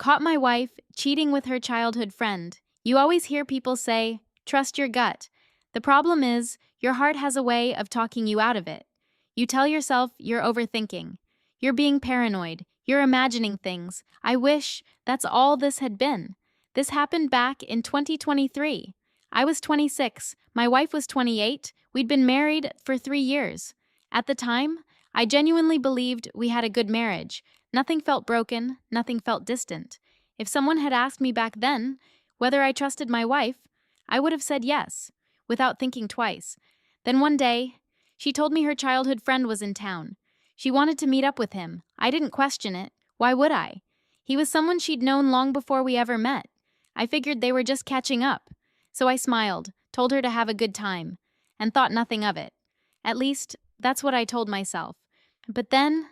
Caught my wife cheating with her childhood friend. You always hear people say, trust your gut. The problem is, your heart has a way of talking you out of it. You tell yourself you're overthinking. You're being paranoid. You're imagining things. I wish that's all this had been. This happened back in 2023. I was 26. My wife was 28. We'd been married for 3 years. At the time, I genuinely believed we had a good marriage. Nothing felt broken, nothing felt distant. If someone had asked me back then whether I trusted my wife, I would have said yes, without thinking twice. Then one day, she told me her childhood friend was in town. She wanted to meet up with him. I didn't question it. Why would I? He was someone she'd known long before we ever met. I figured they were just catching up. So I smiled, told her to have a good time, and thought nothing of it. At least, that's what I told myself. But then,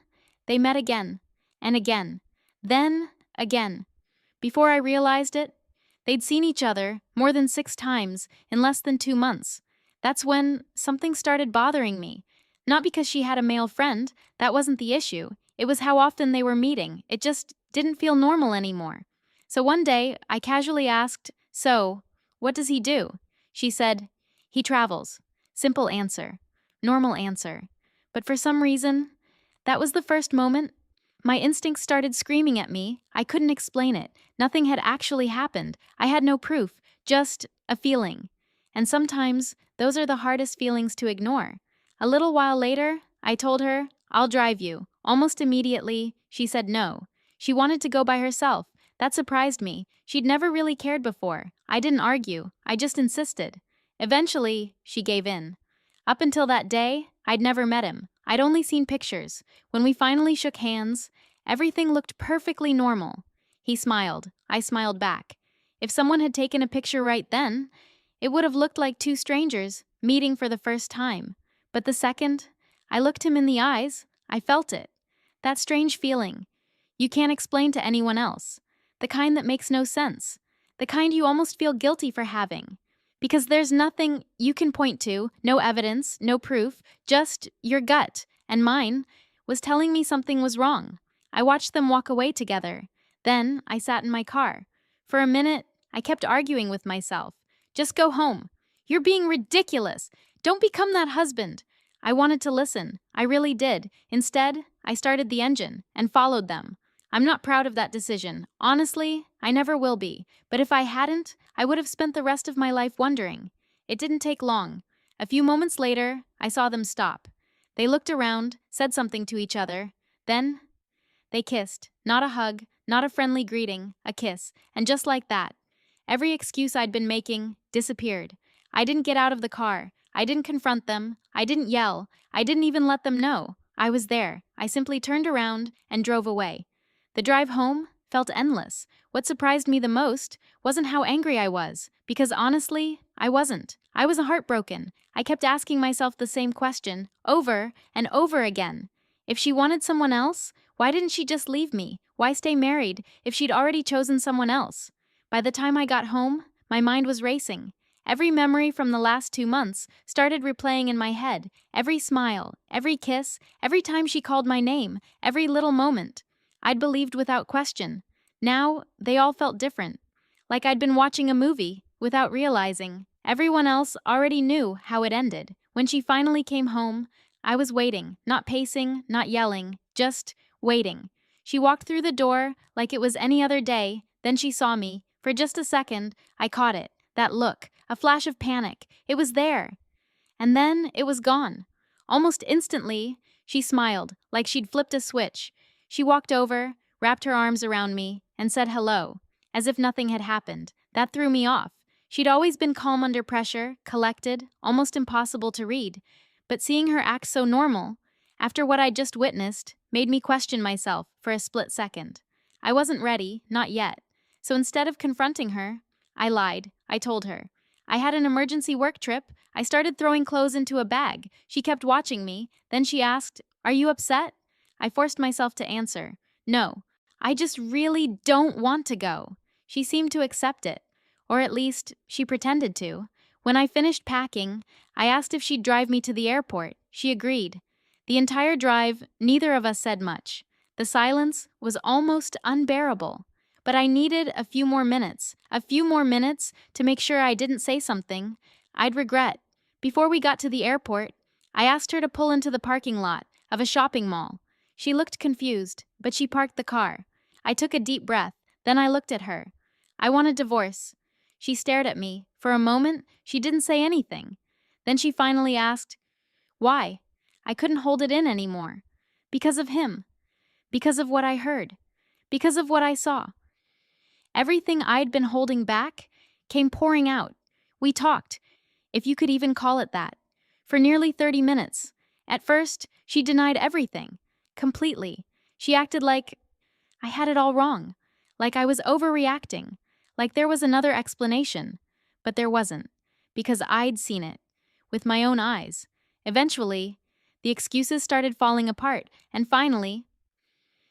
they met again. And again. Then, again. Before I realized it, they'd seen each other more than 6 times in less than 2 months. That's when something started bothering me. Not because she had a male friend, that wasn't the issue. It was how often they were meeting. It just didn't feel normal anymore. So one day, I casually asked, "So, what does he do?" She said, "He travels." Simple answer. Normal answer. But for some reason, that was the first moment my instincts started screaming at me. I couldn't explain it. Nothing had actually happened. I had no proof, just a feeling. And sometimes, those are the hardest feelings to ignore. A little while later, I told her, "I'll drive you." Almost immediately, she said no. She wanted to go by herself. That surprised me. She'd never really cared before. I didn't argue. I just insisted. Eventually, she gave in. Up until that day, I'd never met him. I'd only seen pictures. When we finally shook hands, everything looked perfectly normal. He smiled. I smiled back. If someone had taken a picture right then, it would have looked like 2 strangers meeting for the first time. But the second I looked him in the eyes, I felt it. That strange feeling you can't explain to anyone else. The kind that makes no sense. The kind you almost feel guilty for having. Because there's nothing you can point to, no evidence, no proof, just your gut, and mine was telling me something was wrong. I watched them walk away together. Then I sat in my car. For a minute, I kept arguing with myself. Just go home. You're being ridiculous. Don't become that husband. I wanted to listen. I really did. Instead, I started the engine and followed them. I'm not proud of that decision. Honestly, I never will be. But if I hadn't, I would have spent the rest of my life wondering. It didn't take long. A few moments later, I saw them stop. They looked around, said something to each other. Then, they kissed. Not a hug, not a friendly greeting, a kiss. And just like that, every excuse I'd been making disappeared. I didn't get out of the car. I didn't confront them. I didn't yell. I didn't even let them know. I was there. I simply turned around and drove away. The drive home felt endless. What surprised me the most wasn't how angry I was, because honestly, I wasn't. I was heartbroken. I kept asking myself the same question, over and over again. If she wanted someone else, why didn't she just leave me? Why stay married if she'd already chosen someone else? By the time I got home, my mind was racing. Every memory from the last 2 months started replaying in my head. Every smile, every kiss, every time she called my name, every little moment. I'd believed without question. Now, they all felt different. Like I'd been watching a movie without realizing. Everyone else already knew how it ended. When she finally came home, I was waiting, not pacing, not yelling, just waiting. She walked through the door like it was any other day, then she saw me. For just a second, I caught it. That look, a flash of panic. It was there. And then it was gone. Almost instantly, she smiled, like she'd flipped a switch. She walked over, wrapped her arms around me, and said hello, as if nothing had happened. That threw me off. She'd always been calm under pressure, collected, almost impossible to read. But seeing her act so normal, after what I'd just witnessed, made me question myself for a split second. I wasn't ready, not yet. So instead of confronting her, I lied. I told her. I had an emergency work trip. I started throwing clothes into a bag. She kept watching me. Then she asked, "Are you upset?" I forced myself to answer, "No, I just really don't want to go." She seemed to accept it, or at least, she pretended to. When I finished packing, I asked if she'd drive me to the airport. She agreed. The entire drive, neither of us said much. The silence was almost unbearable. but I needed a few more minutes to make sure I didn't say something I'd regret. Before we got to the airport, I asked her to pull into the parking lot of a shopping mall. She looked confused, but she parked the car. I took a deep breath, then I looked at her. I want a divorce. She stared at me. For a moment, she didn't say anything. Then she finally asked, "Why?" I couldn't hold it in anymore. Because of him. Because of what I heard. Because of what I saw. Everything I'd been holding back came pouring out. We talked, if you could even call it that, for nearly 30 minutes. At first, she denied everything. Completely. She acted like I had it all wrong. Like I was overreacting. Like there was another explanation. But there wasn't. Because I'd seen it. With my own eyes. Eventually, the excuses started falling apart, and finally,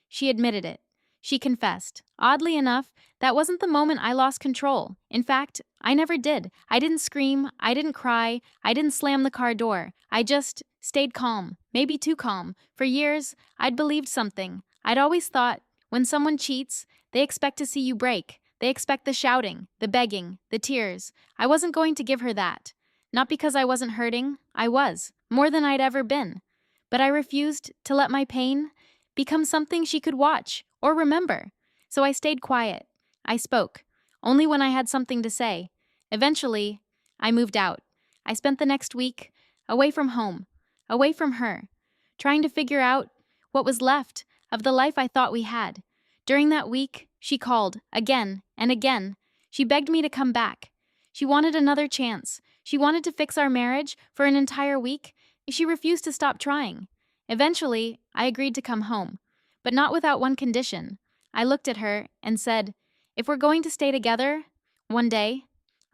she admitted it. She confessed. Oddly enough, that wasn't the moment I lost control. In fact, I never did. I didn't scream, I didn't cry, I didn't slam the car door. I just stayed calm, maybe too calm. For years, I'd believed something. I'd always thought, when someone cheats, they expect to see you break. They expect the shouting, the begging, the tears. I wasn't going to give her that. Not because I wasn't hurting, I was, more than I'd ever been. But I refused to let my pain become something she could watch or remember. So I stayed quiet. I spoke, only when I had something to say. Eventually, I moved out. I spent the next week away from home, away from her, trying to figure out what was left of the life I thought we had. During that week, she called again and again. She begged me to come back. She wanted another chance. She wanted to fix our marriage for an entire week. She refused to stop trying. Eventually, I agreed to come home, but not without one condition. I looked at her and said, "If we're going to stay together, one day,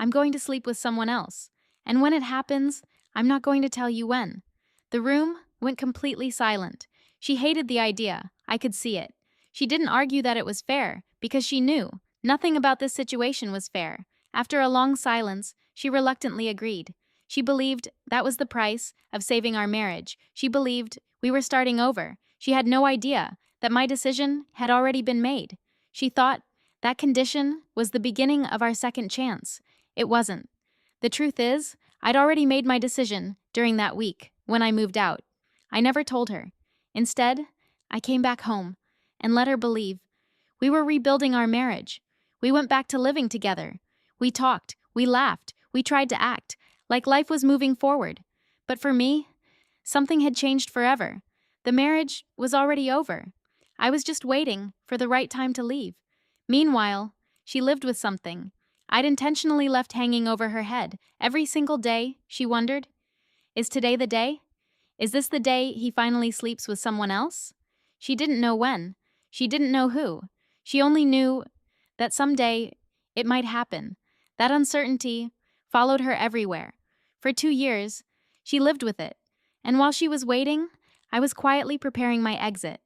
I'm going to sleep with someone else. And when it happens, I'm not going to tell you when." The room went completely silent. She hated the idea. I could see it. She didn't argue that it was fair, because she knew nothing about this situation was fair. After a long silence, she reluctantly agreed. She believed that was the price of saving our marriage. She believed we were starting over. She had no idea that my decision had already been made. She thought that condition was the beginning of our second chance. It wasn't. The truth is, I'd already made my decision during that week when I moved out. I never told her. Instead, I came back home and let her believe we were rebuilding our marriage. We went back to living together. We talked, we laughed, we tried to act like life was moving forward. But for me, something had changed forever. The marriage was already over. I was just waiting for the right time to leave. Meanwhile, she lived with something I'd intentionally left hanging over her head. Every single day, she wondered, is today the day? Is this the day he finally sleeps with someone else? She didn't know when. She didn't know who. She only knew that someday it might happen. That uncertainty followed her everywhere. For 2 years, she lived with it. And while she was waiting, I was quietly preparing my exit.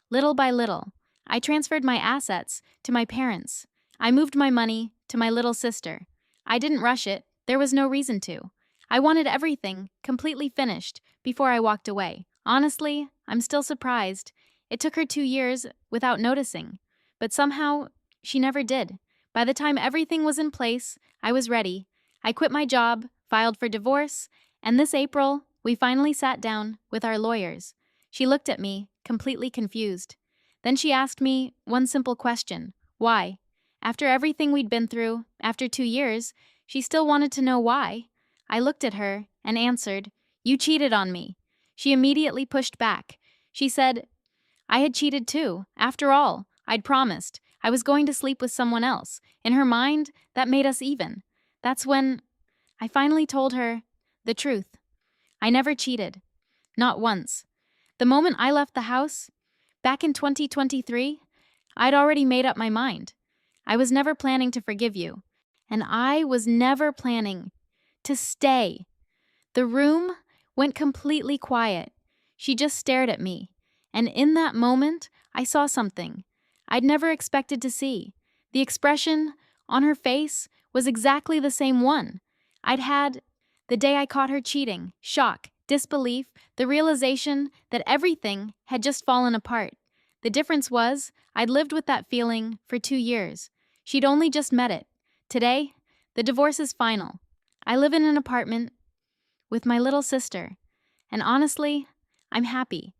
Little by little, I transferred my assets to my parents. I moved my money to my little sister. I didn't rush it. There was no reason to. I wanted everything completely finished before I walked away. Honestly, I'm still surprised. It took her 2 years without noticing. But somehow, she never did. By the time everything was in place, I was ready. I quit my job, filed for divorce, and this April, we finally sat down with our lawyers. She looked at me, completely confused. Then she asked me one simple question: why? After everything we'd been through, after 2 years, she still wanted to know why. I looked at her and answered, "You cheated on me." She immediately pushed back. She said, I had cheated too. After all, I'd promised I was going to sleep with someone else. In her mind, that made us even. That's when I finally told her the truth. I never cheated. Not once. The moment I left the house, back in 2023, I'd already made up my mind. I was never planning to forgive you. And I was never planning to stay. The room went completely quiet. She just stared at me. And in that moment, I saw something I'd never expected to see. The expression on her face was exactly the same one I'd had the day I caught her cheating. Shock, disbelief, the realization that everything had just fallen apart. The difference was, I'd lived with that feeling for 2 years. She'd only just met it. Today, the divorce is final. I live in an apartment with my little sister. And honestly, I'm happy.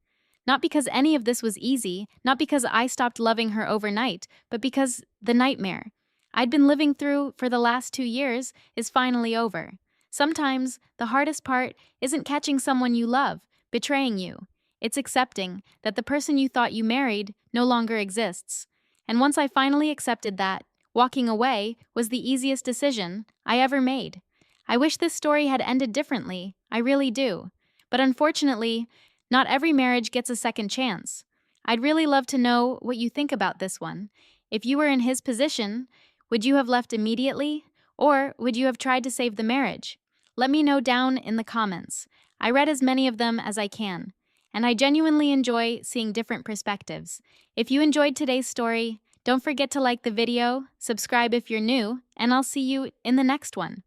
Not because any of this was easy, not because I stopped loving her overnight, but because the nightmare I'd been living through for the last 2 years is finally over. Sometimes, the hardest part isn't catching someone you love betraying you. It's accepting that the person you thought you married no longer exists. And once I finally accepted that, walking away was the easiest decision I ever made. I wish this story had ended differently, I really do. But unfortunately, not every marriage gets a second chance. I'd really love to know what you think about this one. If you were in his position, would you have left immediately? Or would you have tried to save the marriage? Let me know down in the comments. I read as many of them as I can, and I genuinely enjoy seeing different perspectives. If you enjoyed today's story, don't forget to like the video, subscribe if you're new, and I'll see you in the next one.